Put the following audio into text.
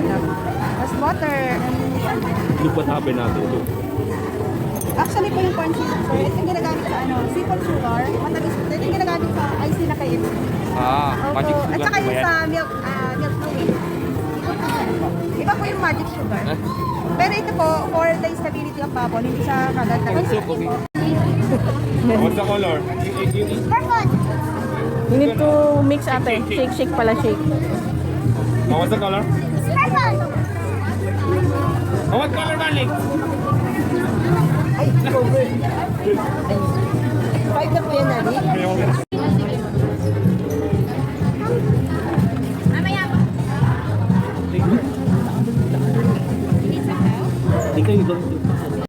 Tapos butter. Look what happened natin ito. Actually po yung corn syrup, sir. Ito yung ginagamit sa simple sugar. Matamis. Ito yung ginagamit sa ice na kayo. Magic At sugar saka po ba yung yan? sa milk fluid. Iba po yung magic sugar. Pero ito po, for the stability of bubble, hindi siya kagat na. What's the color? You need to mix ate. Shake pala, shake. What's the color? What color, darling? Ay, over. Five na po yan, Daddy. Hindi kayo doon.